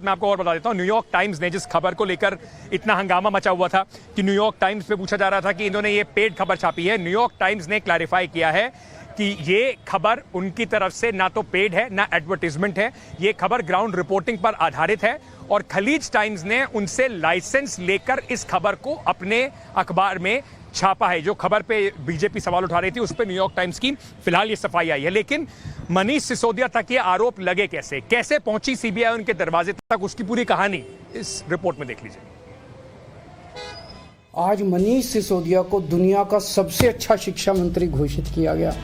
मैं आपको और बता देता हूं, न्यूयॉर्क टाइम्स ने जिस खबर को लेकर इतना हंगामा मचा हुआ था कि न्यूयॉर्क टाइम्स पे पूछा जा रहा था कि इन्होंने ये पेड खबर छापी है, न्यूयॉर्क टाइम्स ने क्लैरिफाई किया है कि ये खबर उनकी तरफ से ना तो पेड है ना एडवर्टीजमेंट है, ये खबर ग्राउंड रिपोर्टिंग पर आधारित है और खलीज टाइम्स ने उनसे लाइसेंस लेकर इस खबर को अपने अखबार में छापा है। जो खबर पे बीजेपी सवाल उठा रही थी उस पर न्यूयॉर्क टाइम्स की फिलहाल ये सफाई आई है। लेकिन मनीष सिसोदिया तक ये आरोप लगे कैसे पहुंची सीबीआई उनके दरवाजे तक, उसकी पूरी कहानी इस रिपोर्ट में देख लीजिए। आज मनीष सिसोदिया को दुनिया का सबसे अच्छा शिक्षा मंत्री घोषित किया गया,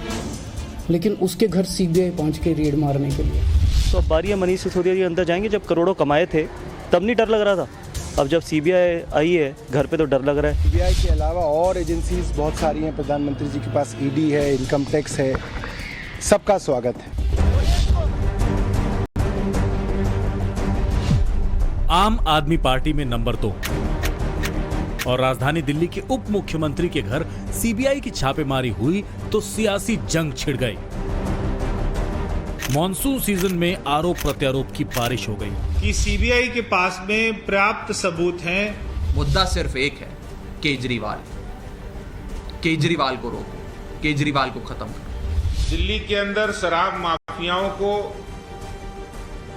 लेकिन उसके घर सीबीआई पहुंच के रेड मारने के लिए। तो अब बारी है मनीष सिसोदिया जी अंदर जाएंगे। जब करोड़ों कमाए थे तब नहीं डर लग रहा था, अब जब सीबीआई आई है घर पे तो डर लग रहा है। सीबीआई के अलावा और एजेंसीज बहुत सारी हैं, प्रधानमंत्री जी के पास ईडी है, इनकम टैक्स है, सबका स्वागत है। आम आदमी पार्टी में नंबर 2 और राजधानी दिल्ली के उप मुख्यमंत्री के घर सीबीआई की छापेमारी हुई तो सियासी जंग छिड़ गई। मॉनसून सीजन में आरोप प्रत्यारोप की बारिश हो गई कि सीबीआई के पास में पर्याप्त सबूत हैं। मुद्दा सिर्फ एक है, केजरीवाल को रोको, केजरीवाल को खत्म करो। दिल्ली के अंदर शराब माफियाओं को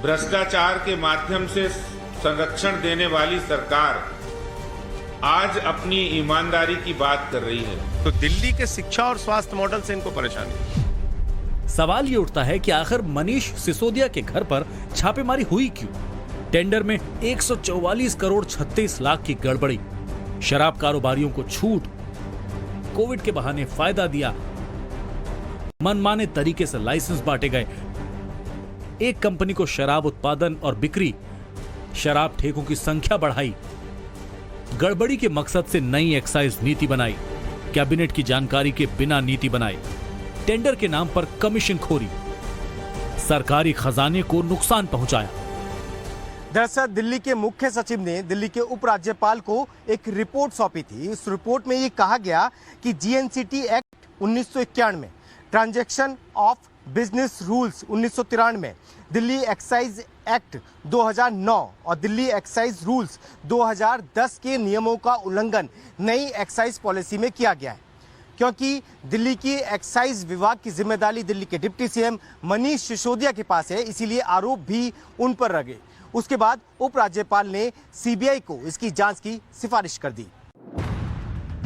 भ्रष्टाचार के माध्यम से संरक्षण देने वाली सरकार आज अपनी ईमानदारी की बात कर रही है। तो दिल्ली के शिक्षा और स्वास्थ्य मॉडल से इनको परेशानी। सवाल ये उठता है कि आखिर मनीष सिसोदिया के घर पर छापेमारी हुई क्यों? टेंडर में 144 करोड़ 36 लाख की गड़बड़ी, शराब कारोबारियों को छूट, कोविड के बहाने फायदा दिया, मनमाने तरीके से लाइसेंस बांटे गए, एक कंपनी को शराब उत्पादन और बिक्री, शराब ठेकों की संख्या बढ़ाई, गड़बड़ी के मकसद से नई एक्साइज नीति बनाई, कैबिनेट की जानकारी के बिना नीति बनाई, टेंडर के नाम पर कमीशन खोरी, सरकारी खजाने को नुकसान पहुंचाया। दरअसल दिल्ली के मुख्य सचिव ने दिल्ली के उपराज्यपाल को एक रिपोर्ट सौंपी थी। इस रिपोर्ट में ये कहा गया कि GNCT act 1991, transaction of business rules 1993, Delhi excise act 2009 और दिल्ली एक्साइज रूल्स 2010 के नियमों का उल्लंघन नई एक्साइज पॉलिसी में किया गया है। क्योंकि दिल्ली की एक्साइज विभाग की जिम्मेदारी दिल्ली के डिप्टी सीएम मनीष सिसोदिया के पास है, इसीलिए आरोप भी उन पर लगे। उसके बाद उपराज्यपाल ने सीबीआई को इसकी जांच की सिफारिश कर दी।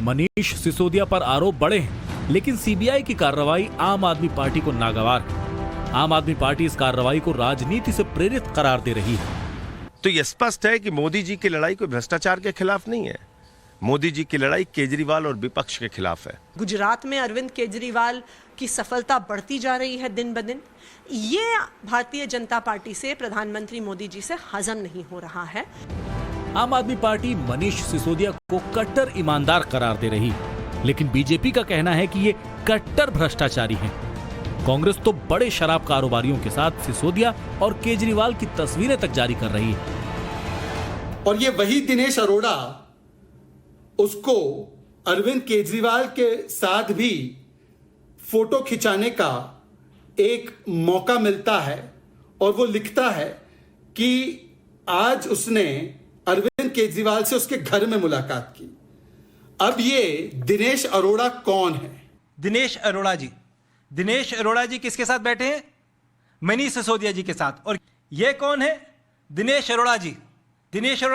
मनीष सिसोदिया पर आरोप बड़े हैं, लेकिन सीबीआई की कार्रवाई आम आदमी पार्टी को नागवार है। आम आदमी पार्टी इस कार्रवाई को राजनीति से प्रेरित करार दे रही है। तो यह स्पष्ट है कि मोदी जी की लड़ाई कोई भ्रष्टाचार के खिलाफ नहीं है, मोदी जी की लड़ाई केजरीवाल और विपक्ष के खिलाफ है। गुजरात में अरविंद केजरीवाल की सफलता बढ़ती जा रही है दिन ब दिन। ये भारतीय जनता पार्टी से, प्रधानमंत्री मोदी जी से हजम नहीं हो रहा है। आम आदमी पार्टी मनीष सिसोदिया को कट्टर ईमानदार करार दे रही है, लेकिन बीजेपी का कहना है कि ये कट्टर भ्रष्टाचारी हैं। कांग्रेस तो बड़े शराब कारोबारियों के साथ सिसोदिया और केजरीवाल की तस्वीरें तक जारी कर रही है। और ये वही दिनेश अरोड़ा, उसको अरविंद केजरीवाल के साथ भी फोटो खिंचाने का एक मौका मिलता है और वो लिखता है कि आज उसने अरविंद केजरीवाल से उसके घर में मुलाकात की। अब ये दिनेश अरोड़ा कौन है? दिनेश अरोड़ा जी किसके साथ बैठे हैं? मनीष सिसोदिया जी के साथ। और ये कौन है? दिनेश अरोड़ा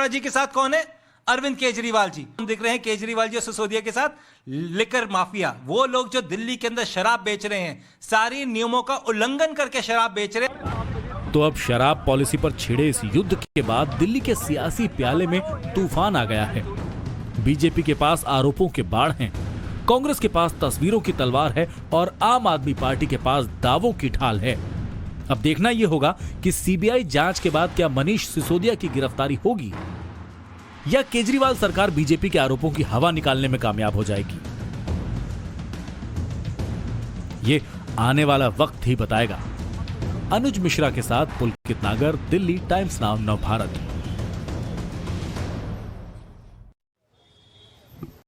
जी के साथ कौन है? अरविंद केजरीवाल जी। हम देख रहे हैं केजरीवाल जी और सिसोदिया के साथ लिकर माफिया, वो लोग जो दिल्ली के अंदर शराब बेच रहे हैं, सारी नियमों का उल्लंघन करके शराब बेच रहे हैं। तो अब शराब पॉलिसी पर छिड़े इस युद्ध के बाद दिल्ली के सियासी प्याले में तूफान आ गया है। बीजेपी के पास आरोपों के बाढ़ हैं, कांग्रेस के पास तस्वीरों की तलवार है और आम आदमी पार्टी के पास दावों की ढाल है। अब देखना यह होगा कि सीबीआई जांच के बाद क्या मनीष सिसोदिया की गिरफ्तारी होगी या केजरीवाल सरकार बीजेपी के आरोपों की हवा निकालने में कामयाब हो जाएगी। ये आने वाला वक्त ही बताएगा। अनुज मिश्रा के साथ पुलकित नागर, दिल्ली टाइम्स नाउ नवभारत।